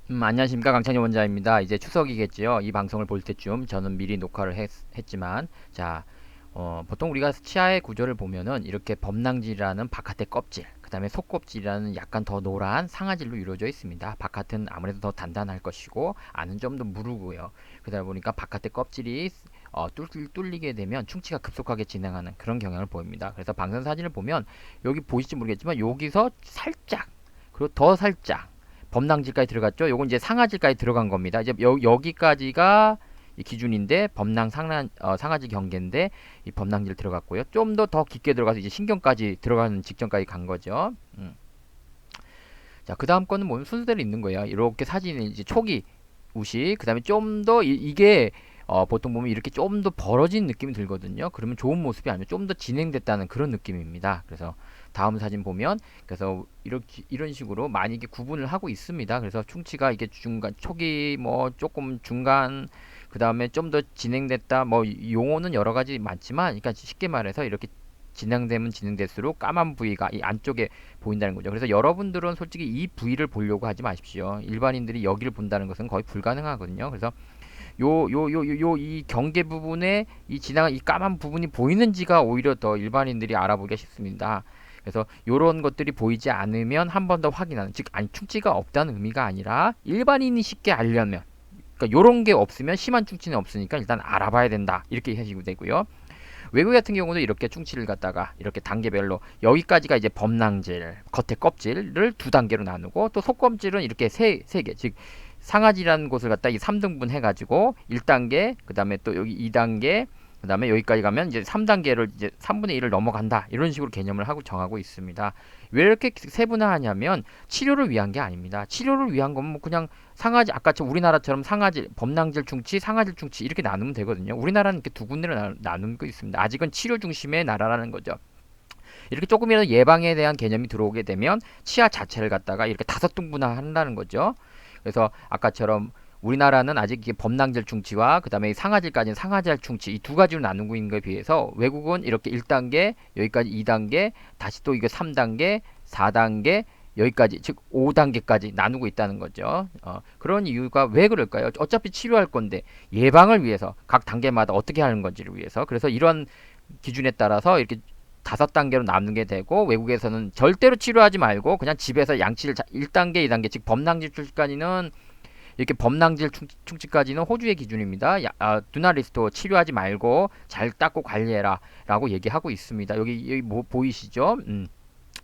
안녕하십니까, 강창현 원장입니다. 이제 추석이겠지요. 이 방송을 볼 때쯤 저는 미리 녹화를 했지만, 자, 보통 우리가 치아의 구조를 보면은 이렇게 범낭질이라는 바깥의 껍질, 그 다음에 속껍질이라는 약간 더 노란 상아질로 이루어져 있습니다. 바깥은 아무래도 더 단단할 것이고 안은 좀 더 무르고요. 그러다 보니까 바깥의 껍질이 뚫리게 되면 충치가 급속하게 진행하는 그런 경향을 보입니다. 그래서 방선 사진을 보면 여기 보실지 모르겠지만 여기서 살짝, 그리고 더 살짝 범낭질까지 들어갔죠. 요건 이제 상아질까지 들어간 겁니다. 이제 여기까지가 이 기준인데 상아질 경계인데 이 범낭질 들어갔고요. 좀 더 깊게 들어가서 이제 신경까지 들어가는 직전까지 간 거죠. 자, 그 다음 거는 뭐 순서대로 있는 거예요. 이렇게 사진이 이제 초기 우시, 그 다음에 좀 더 이게 보통 보면 이렇게 좀 더 벌어진 느낌이 들거든요. 그러면 좋은 모습이 아니면 좀 더 진행됐다는 그런 느낌입니다. 그래서 다음 사진 보면 그래서 이렇게 이런 식으로 많이 이게 구분을 하고 있습니다. 그래서 충치가 이게 중간, 초기, 뭐 조금 중간, 그 다음에 좀 더 진행됐다. 뭐 용어는 여러 가지 많지만, 그러니까 쉽게 말해서 이렇게 진행되면 진행될수록 까만 부위가 이 안쪽에 보인다는 거죠. 그래서 여러분들은 솔직히 이 부위를 보려고 하지 마십시오. 일반인들이 여기를 본다는 것은 거의 불가능하거든요. 그래서 이 경계 부분에 이 지나간 이 까만 부분이 보이는지가 오히려 더 일반인들이 알아보기가 쉽습니다. 그래서 이런 것들이 보이지 않으면 한 번 더 확인하는, 즉 아니 충치가 없다는 의미가 아니라 일반인이 쉽게 알려면, 그러니까 요런 게 없으면 심한 충치는 없으니까 일단 알아봐야 된다, 이렇게 하시면 되고요. 외국 같은 경우는 이렇게 충치를 갖다가 이렇게 단계별로 여기까지가 이제 범낭질, 겉에 껍질을 두 단계로 나누고, 또 속껍질은 이렇게 세 개, 즉 상아지라는 곳을 갖다 이 3등분 해가지고 1단계, 그 다음에 또 여기 2단계, 그 다음에 여기까지 가면 이제 3단계를 이제 3분의 1을 넘어간다, 이런 식으로 개념을 하고 정하고 있습니다. 왜 이렇게 세분화하냐면 치료를 위한 게 아닙니다. 치료를 위한 건 뭐 그냥 상아지, 아까처럼 우리나라처럼 상아질, 범낭질 충치, 상아질 충치 이렇게 나누면 되거든요. 우리나라는 이렇게 두 군데로 나누고 있습니다. 아직은 치료 중심의 나라라는 거죠. 이렇게 조금이라도 예방에 대한 개념이 들어오게 되면 치아 자체를 갖다가 이렇게 다섯 등분화한다는 거죠. 그래서 아까처럼 우리나라는 아직 이게 범낭질 충치와 그 다음에 상아질까지는 상아질 충치 이 두 가지로 나누고 있는 것에 비해서 외국은 이렇게 1단계, 여기까지 2단계, 다시 또 이게 3단계, 4단계, 여기까지, 즉 5단계까지 나누고 있다는 거죠. 그런 이유가 왜 그럴까요? 어차피 치료할 건데 예방을 위해서 각 단계마다 어떻게 하는 건지를 위해서, 그래서 이런 기준에 따라서 이렇게 다섯 단계로 나누게 되고, 외국에서는 절대로 치료하지 말고 그냥 집에서 양치를 1단계, 2단계, 즉 범낭질 충치까지는, 이렇게 범낭질 충치까지는 호주의 기준입니다. 두나리스토 치료하지 말고 잘 닦고 관리해라 라고 얘기하고 있습니다. 여기 뭐 보이시죠?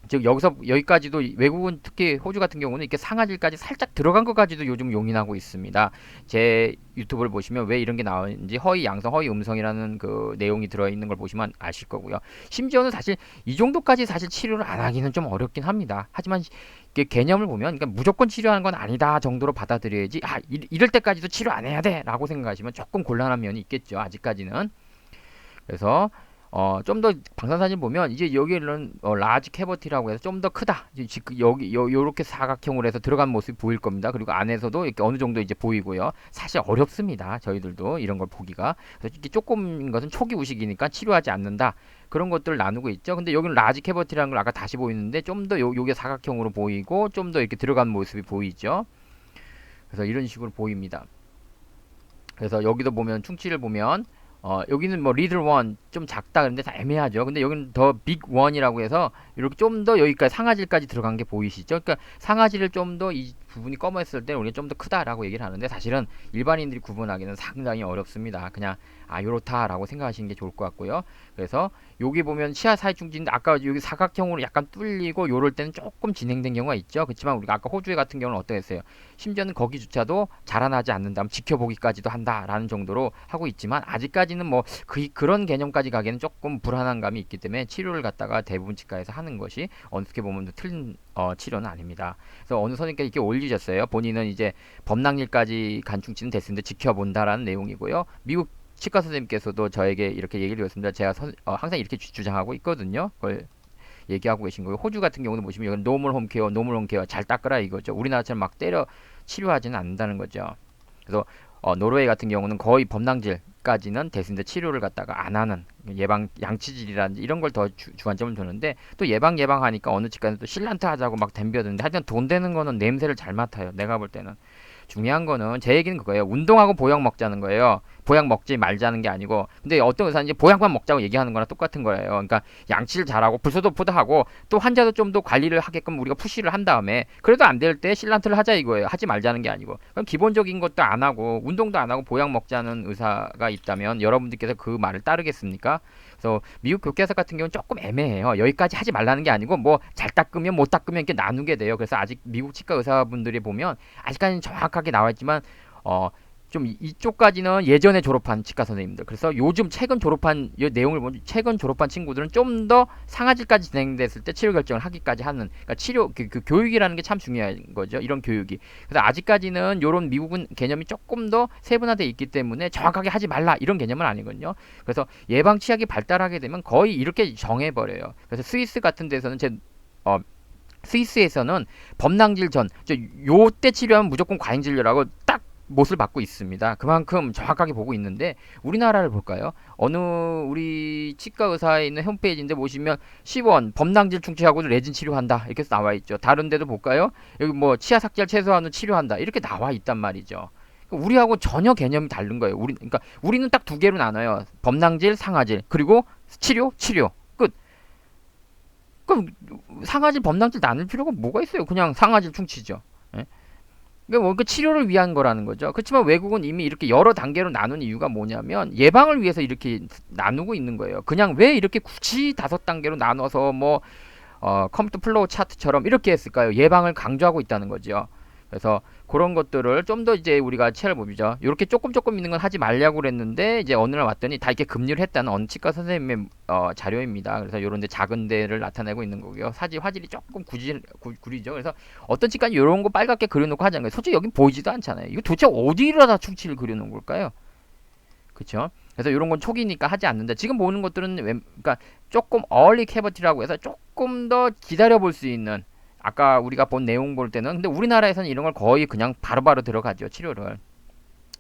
즉 여기서 여기까지도, 외국은 특히 호주 같은 경우는 이렇게 상아질까지 살짝 들어간 것까지도 요즘 용인하고 있습니다. 제 유튜브를 보시면 왜 이런 게 나오는지, 허위 양성, 허위 음성이라는 그 내용이 들어있는 걸 보시면 아실 거고요. 심지어는 사실 이 정도까지 사실 치료를 안 하기는 좀 어렵긴 합니다. 하지만 이게 개념을 보면, 그러니까 무조건 치료하는 건 아니다 정도로 받아들여야지, 이럴 때까지도 치료 안 해야 돼 라고 생각하시면 조금 곤란한 면이 있겠죠, 아직까지는. 그래서 좀 더 방산사진 보면 이제 여기는 라지 캐버티라고 해서 좀 더 크다. 여기 요렇게 사각형으로 해서 들어간 모습이 보일 겁니다. 그리고 안에서도 이렇게 어느 정도 이제 보이고요. 사실 어렵습니다. 저희들도 이런 걸 보기가. 그래서 이렇게 조금인 것은 초기 우식이니까 치료하지 않는다. 그런 것들을 나누고 있죠. 근데 여기는 라지 캐버티라는 걸 아까 다시 보이는데 좀 더 요게 사각형으로 보이고 좀 더 이렇게 들어간 모습이 보이죠. 그래서 이런 식으로 보입니다. 그래서 여기도 보면 충치를 보면 여기는 뭐 리들 원 좀 작다 그런데 다 애매하죠. 근데 여기는 더 빅 원이라고 해서 이렇게 좀 더 여기까지 상아질까지 들어간 게 보이시죠? 그러니까 상아질을 좀 더 이 부분이 검었을 때 우리가 좀 더 크다라고 얘기를 하는데, 사실은 일반인들이 구분하기는 상당히 어렵습니다. 그냥 요렇다라고 생각하시는 게 좋을 것 같고요. 그래서 여기 보면 치아 사이 충치인데 아까 여기 사각형으로 약간 뚫리고 요럴 때는 조금 진행된 경우가 있죠. 그렇지만 우리가 아까 호주에 같은 경우는 어떠했어요? 심지어는 거기조차도 자라나지 않는다면 지켜보기까지도 한다라는 정도로 하고 있지만, 아직까지는 뭐 그런 개념까지 가기에는 조금 불안한 감이 있기 때문에 치료를 갖다가 대부분 치과에서 하는 것이 어떻게 보면 틀린 치료는 아닙니다. 그래서 어느 선생님께서 이렇게 올리셨어요. 본인은 이제 범낭일까지 간 충치는 됐는데 지켜본다라는 내용이고요. 미국 치과 선생님께서도 저에게 이렇게 얘기를 드렸습니다. 제가 항상 이렇게 주장하고 있거든요. 그걸 얘기하고 계신 거예요. 호주 같은 경우는 보시면 이건 노멀 홈케어, 노멀 홈케어 잘 닦으라 이거죠. 우리나라처럼 막 때려 치료하지는 않는다는 거죠. 그래서 노르웨이 같은 경우는 거의 범낭질까지는 됐는데 치료를 갖다가 안 하는, 예방 양치질이라든지 이런 걸 더 주안점을 두는데, 또 예방하니까 어느 치과는 또 실란트 하자고 막 덤벼드는데, 하여튼 돈 되는 거는 냄새를 잘 맡아요. 내가 볼 때는. 중요한 거는 제 얘기는 그거예요. 운동하고 보약 먹자는 거예요. 보약 먹지 말자는 게 아니고. 근데 어떤 의사는 이제 보약만 먹자고 얘기하는 거랑 똑같은 거예요. 그러니까 양치를 잘하고 불소도포도 하고 또 환자도 좀 더 관리를 하게끔 우리가 푸시를 한 다음에 그래도 안 될 때 실란트를 하자 이거예요. 하지 말자는 게 아니고. 그럼 기본적인 것도 안 하고 운동도 안 하고 보약 먹자는 의사가 있다면 여러분들께서 그 말을 따르겠습니까? 그래서 미국 교과서 같은 경우는 조금 애매해요. 여기까지 하지 말라는 게 아니고 뭐 잘 닦으면 못 닦으면 이렇게 나누게 돼요. 그래서 아직 미국 치과 의사분들이 보면 아직까지는 정확하게 나와 있지만 좀 이쪽까지는 예전에 졸업한 치과 선생님들. 그래서 요즘 최근 졸업한 이 내용을 보면 최근 졸업한 친구들은 좀 더 상아질까지 진행됐을 때 치료 결정을 하기까지 하는, 그러니까 치료 그 교육이라는 게 참 중요한 거죠. 이런 교육이. 그래서 아직까지는 요런 미국은 개념이 조금 더 세분화되어 있기 때문에 정확하게 하지 말라 이런 개념은 아니거든요. 그래서 예방 치약이 발달하게 되면 거의 이렇게 정해버려요. 그래서 스위스 같은 데서는 어, 스위스에서는 범낭질 전, 요때 치료하면 무조건 과잉 진료라고 딱 못을 받고 있습니다. 그만큼 정확하게 보고 있는데 우리나라를 볼까요? 어느 우리 치과 의사에 있는 홈페이지인데 보시면 10원 범낭질 충치하고 레진 치료한다 이렇게 나와 있죠. 다른 데도 볼까요? 여기 뭐 치아 삭제를 최소한 치료한다 이렇게 나와 있단 말이죠. 우리하고 전혀 개념이 다른 거예요. 그러니까 우리는 딱 두 개로 나눠요. 범낭질, 상아질, 그리고 치료 끝. 그럼 상아질, 범당질 나눌 필요가 뭐가 있어요? 그냥 상아질 충치죠. 예? 그러니까 뭐 그 치료를 위한 거라는 거죠. 그렇지만 외국은 이미 이렇게 여러 단계로 나눈 이유가 뭐냐면 예방을 위해서 이렇게 나누고 있는 거예요. 그냥 왜 이렇게 굳이 5단계로 나눠서 뭐 컴퓨터 플로우 차트처럼 이렇게 했을까요? 예방을 강조하고 있다는 거죠. 그래서 그런 것들을 좀 더 이제 우리가 체험해보죠. 이렇게 조금 있는 건 하지 말라고 그랬는데 이제 어느 날 왔더니 다 이렇게 금리를 했다는 어느 치과 선생님의 자료입니다. 그래서 이런 데 작은 데를 나타내고 있는 거고요. 화질이 조금 구리죠. 그래서 어떤 치과는 이런 거 빨갛게 그려놓고 하잖아요. 솔직히 여긴 보이지도 않잖아요. 이거 도대체 어디로다 충치를 그려놓은 걸까요? 그쵸? 그래서 이런 건 초기니까 하지 않는다. 지금 보는 것들은 그러니까 조금 early cavity라고 해서 조금 더 기다려 볼 수 있는, 아까 우리가 본 내용 볼 때는 근데 우리나라에서는 이런 걸 거의 그냥 바로바로 들어가죠, 치료를.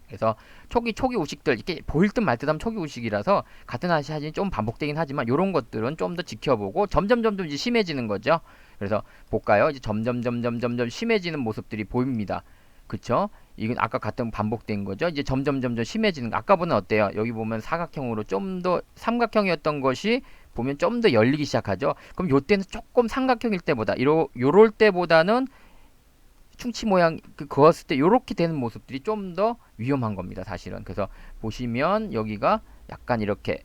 그래서 초기 우식들 이렇게 보일 듯 말 듯하면 초기 우식이라서 같은 사진이 좀 반복되긴 하지만 이런 것들은 좀 더 지켜보고 점점 이제 심해지는 거죠. 그래서 볼까요? 이제 점점 심해지는 모습들이 보입니다. 그쵸? 이건 아까 같은 반복된 거죠. 이제 점점 심해지는 거. 아까보다 어때요? 여기 보면 사각형으로 좀 더 삼각형이었던 것이 보면 좀 더 열리기 시작하죠. 그럼 요때는 조금 삼각형일 때보다 요럴 때보다는 충치 모양 그었을 때 요렇게 되는 모습들이 좀 더 위험한 겁니다, 사실은. 그래서 보시면 여기가 약간 이렇게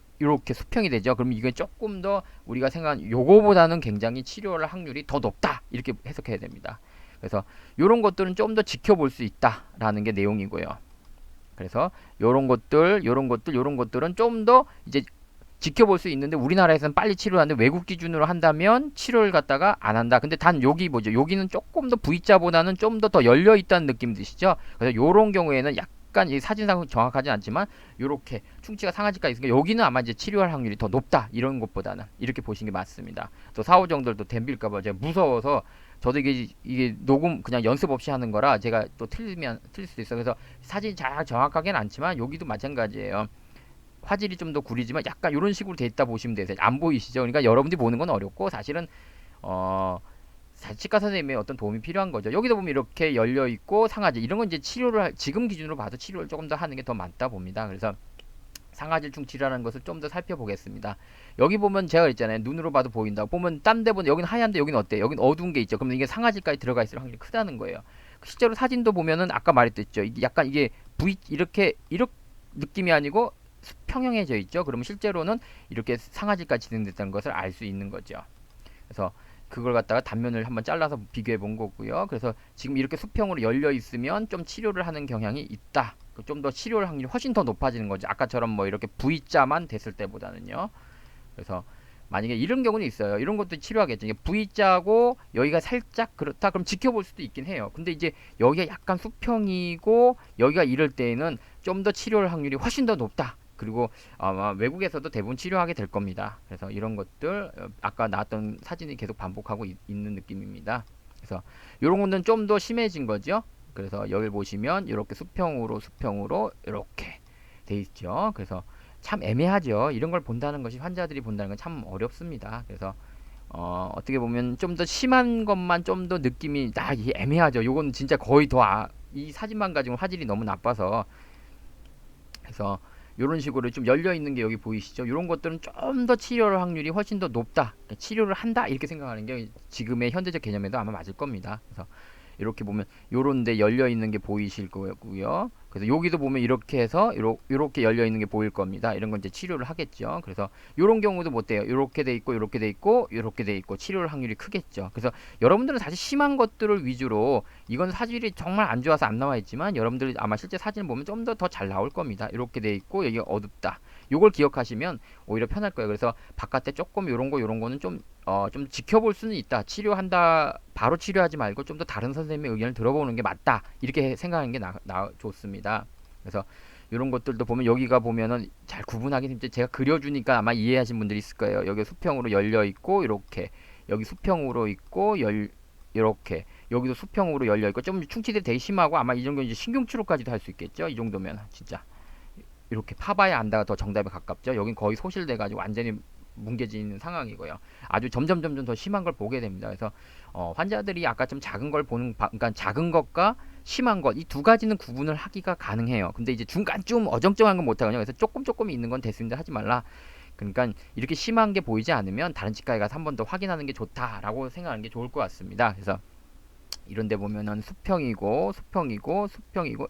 수평이 되죠. 그럼 이게 조금 더 우리가 생각한 요거보다는 굉장히 치료할 확률이 더 높다 이렇게 해석해야 됩니다. 그래서 요런 것들은 좀 더 지켜볼 수 있다라는 게 내용이고요. 그래서 요런 것들은 좀 더 이제 지켜볼 수 있는데 우리나라에서는 빨리 치료하는데 외국 기준으로 한다면 치료를 갖다가 안 한다. 근데 단 여기 뭐죠? 여기는 조금 더 V자보다는 좀 더 열려 있다는 느낌 드시죠? 그래서 요런 경우에는 약간 이 사진상 정확하진 않지만 요렇게 충치가 상하지가 있으니까 여기는 아마 이제 치료할 확률이 더 높다. 이런 것보다는 이렇게 보시는 게 맞습니다. 또 사후정들도 댐빌까봐 제가 무서워서 저도 이게 녹음 그냥 연습 없이 하는 거라 제가 또 틀릴 수도 있어요. 그래서 사진이 잘 정확하게는 않지만 여기도 마찬가지예요. 화질이 좀 더 구리지만 약간 이런 식으로 돼 있다 보시면 되세요. 안 보이시죠? 그러니까 여러분들이 보는 건 어렵고 사실은 치과 선생님의 어떤 도움이 필요한 거죠. 여기도 보면 이렇게 열려 있고 상아질 이런 건 이제 지금 기준으로 봐도 치료를 조금 더 하는 게 더 맞다 봅니다. 그래서 상아질 충치라는 것을 좀 더 살펴보겠습니다. 여기 보면 제가 그랬잖아요. 눈으로 봐도 보인다. 보면 딴 데 보면 여기는 하얀데 여기는 어때? 여기는 어두운 게 있죠. 그러면 이게 상아질까지 들어가 있을 확률이 크다는 거예요. 실제로 사진도 보면은 아까 말했듯죠. 약간 이게 이렇게 느낌이 아니고 수평형해져 있죠. 그러면 실제로는 이렇게 상아질까지 진행됐다는 것을 알 수 있는 거죠. 그래서 그걸 갖다가 단면을 한번 잘라서 비교해 본 거고요. 그래서 지금 이렇게 수평으로 열려 있으면 좀 치료를 하는 경향이 있다. 좀 더 치료할 확률이 훨씬 더 높아지는 거죠. 아까처럼 뭐 이렇게 V자만 됐을 때보다는요. 그래서 만약에 이런 경우는 있어요. 이런 것도 치료하겠죠. 이게 V자고 여기가 살짝 그렇다. 그럼 지켜볼 수도 있긴 해요. 근데 이제 여기가 약간 수평이고 여기가 이럴 때에는 좀 더 치료할 확률이 훨씬 더 높다. 그리고 아마 외국에서도 대부분 치료하게 될 겁니다. 그래서 이런 것들 아까 나왔던 사진이 계속 반복하고 있는 느낌입니다. 그래서 이런 것들은 좀 더 심해진 거죠. 그래서 여기 보시면 이렇게 수평으로 이렇게 돼 있죠. 그래서 참 애매하죠. 이런 걸 본다는 것이 환자들이 본다는 건 참 어렵습니다. 그래서 어떻게 보면 좀 더 심한 것만 좀 더 느낌이 이게 애매하죠. 요건 진짜 거의 더 이 사진만 가지고 화질이 너무 나빠서. 그래서 이런 식으로 좀 열려 있는 게 여기 보이시죠? 이런 것들은 좀 더 치료할 확률이 훨씬 더 높다. 치료를 한다 이렇게 생각하는 게 지금의 현대적 개념에도 아마 맞을 겁니다. 그래서 이렇게 보면 요런데 열려 있는 게 보이실 거고요. 그래서 여기도 보면 이렇게 해서 요렇게 열려 있는 게 보일 겁니다. 이런 건 이제 치료를 하겠죠. 그래서 요런 경우도 못 돼요. 요렇게 돼 있고 요렇게 돼 있고 요렇게 돼 있고 치료할 확률이 크겠죠. 그래서 여러분들은 사실 심한 것들을 위주로, 이건 사진이 정말 안 좋아서 안 나와 있지만 여러분들이 아마 실제 사진을 보면 좀 더 잘 나올 겁니다. 이렇게 돼 있고 여기 어둡다. 요걸 기억하시면 오히려 편할 거예요. 그래서 바깥에 조금 요런 거는 좀 지켜볼 수는 있다. 치료한다, 바로 치료하지 말고 좀 더 다른 선생님의 의견을 들어보는 게 맞다. 이렇게 생각하는 게 좋습니다. 그래서 이런 것들도 보면 여기가 보면은 잘 구분하기 힘들지, 제가 그려주니까 아마 이해하신 분들이 있을 거예요. 여기 수평으로 열려 있고 이렇게, 여기 수평으로 있고 이렇게, 여기도 수평으로 열려 있고, 좀 충치들이 되게 심하고 아마 이 정도는 이제 신경치료까지도 할 수 있겠죠. 이 정도면 진짜 이렇게 파봐야 안다가 더 정답에 가깝죠. 여긴 거의 소실돼 가지고 완전히 뭉개지는 상황이고요. 아주 점점 더 심한 걸 보게 됩니다. 그래서 환자들이 아까 좀 작은 걸 그러니까 작은 것과 심한 것, 이 두 가지는 구분을 하기가 가능해요. 근데 이제 중간쯤 어정쩡한 건 못하거든요. 그래서 조금 있는 건 됐습니다 하지 말라. 그러니까 이렇게 심한 게 보이지 않으면 다른 치과에 가서 한 번 더 확인하는 게 좋다라고 생각하는 게 좋을 것 같습니다. 그래서 이런데 보면은 수평이고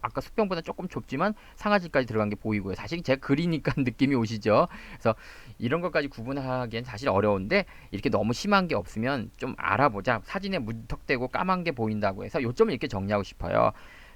아까 수평보다 조금 좁지만 상하질까지 들어간 게 보이고요. 사실 제가 그리니까 느낌이 오시죠. 그래서 이런 것까지 구분하기엔 사실 어려운데, 이렇게 너무 심한 게 없으면 좀 알아보자. 사진에 무턱대고 까만 게 보인다고 해서 요점을 이렇게 정리하고 싶어요.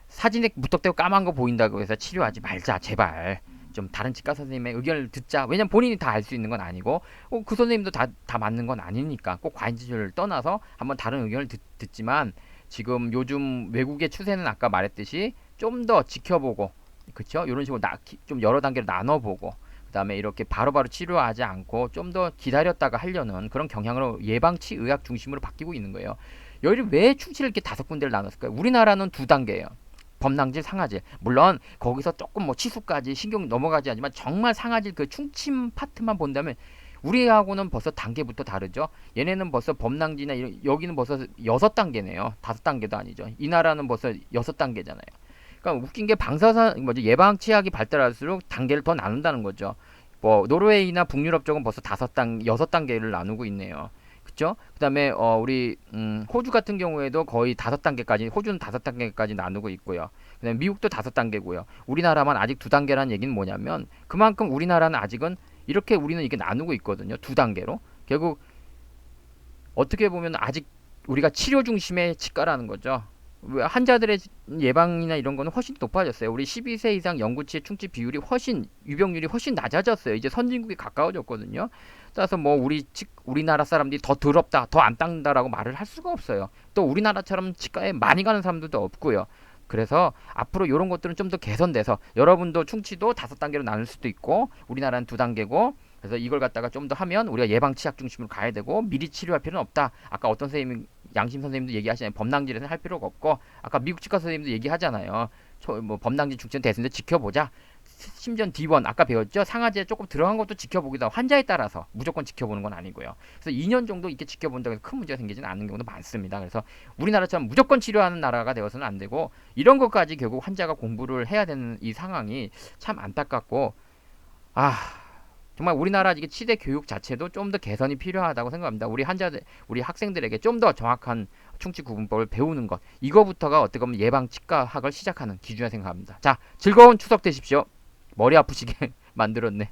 사진에 무턱대고 까만 거 보인다고 해서 치료하지 말자, 제발. 좀 다른 치과 선생님의 의견을 듣자. 왜냐면 본인이 다 알 수 있는 건 아니고, 그 선생님도 다 맞는 건 아니니까. 꼭 과잉치료를 떠나서 한번 다른 의견을 듣지만, 지금 요즘 외국의 추세는 아까 말했듯이 좀 더 지켜보고, 그쵸? 이런 식으로 좀 여러 단계로 나눠보고, 그 다음에 이렇게 바로바로 치료하지 않고 좀 더 기다렸다가 하려는 그런 경향으로 예방치 의학 중심으로 바뀌고 있는 거예요. 여기 왜 충치를 이렇게 5군데를 나눴을까요? 우리나라는 2단계예요. 범낭질, 상하질. 물론 거기서 조금 뭐 치수까지 신경 넘어가지 않지만, 정말 상하질 그 충침 파트만 본다면 우리하고는 벌써 단계부터 다르죠. 얘네는 벌써 범낭지나 여기는 벌써 6단계네요. 5단계도 아니죠. 이 나라는 벌써 6단계잖아요. 그러니까 웃긴 게 예방 치약이 발달할수록 단계를 더 나눈다는 거죠. 뭐 노르웨이나 북유럽 쪽은 벌써 6단계를 나누고 있네요. 그쵸? 그 다음에 우리 호주 같은 경우에도 거의 5단계까지, 호주는 5단계까지 나누고 있고요. 그 다음에 미국도 5단계고요. 우리나라만 아직 2단계라는 얘기는 뭐냐면, 그만큼 우리나라는 아직은 이렇게 우리는 이게 나누고 있거든요. 2단계로. 결국 어떻게 보면 아직 우리가 치료 중심의 치과라는 거죠. 환자들의 예방이나 이런 거는 훨씬 높아졌어요. 우리 12세 이상 영구치의 충치 비율이 유병률이 훨씬 낮아졌어요. 이제 선진국에 가까워졌거든요. 따라서 뭐 우리나라 사람들이 더 더럽다, 더 안 닦는다라고 말을 할 수가 없어요. 또 우리나라처럼 치과에 많이 가는 사람들도 없고요. 그래서 앞으로 이런 것들은 좀 더 개선돼서, 여러분도 충치도 5단계로 나눌 수도 있고, 우리나라는 2단계고, 그래서 이걸 갖다가 좀 더 하면 우리가 예방 치약 중심으로 가야 되고, 미리 치료할 필요는 없다. 아까 어떤 선생님이, 양심 선생님도 얘기하시잖아요. 범낭질에서는 할 필요가 없고, 아까 미국 치과 선생님도 얘기하잖아요. 뭐 범낭질 중증 됐는데 지켜보자. 심지어 D1 아까 배웠죠? 상하지에 조금 들어간 것도 지켜보기도 하고, 환자에 따라서 무조건 지켜보는 건 아니고요. 그래서 2년 정도 이렇게 지켜본다고 해서 큰 문제가 생기지는 않는 경우도 많습니다. 그래서 우리나라처럼 무조건 치료하는 나라가 되어서는 안 되고, 이런 것까지 결국 환자가 공부를 해야 되는 이 상황이 참 안타깝고, 정말 우리나라 이게 치대 교육 자체도 좀 더 개선이 필요하다고 생각합니다. 우리 학생들에게 좀 더 정확한 충치 구분법을 배우는 것, 이거부터가 어떻게 보면 예방 치과학을 시작하는 기준이라 생각합니다. 자, 즐거운 추석 되십시오. 머리 아프시게 만들었네.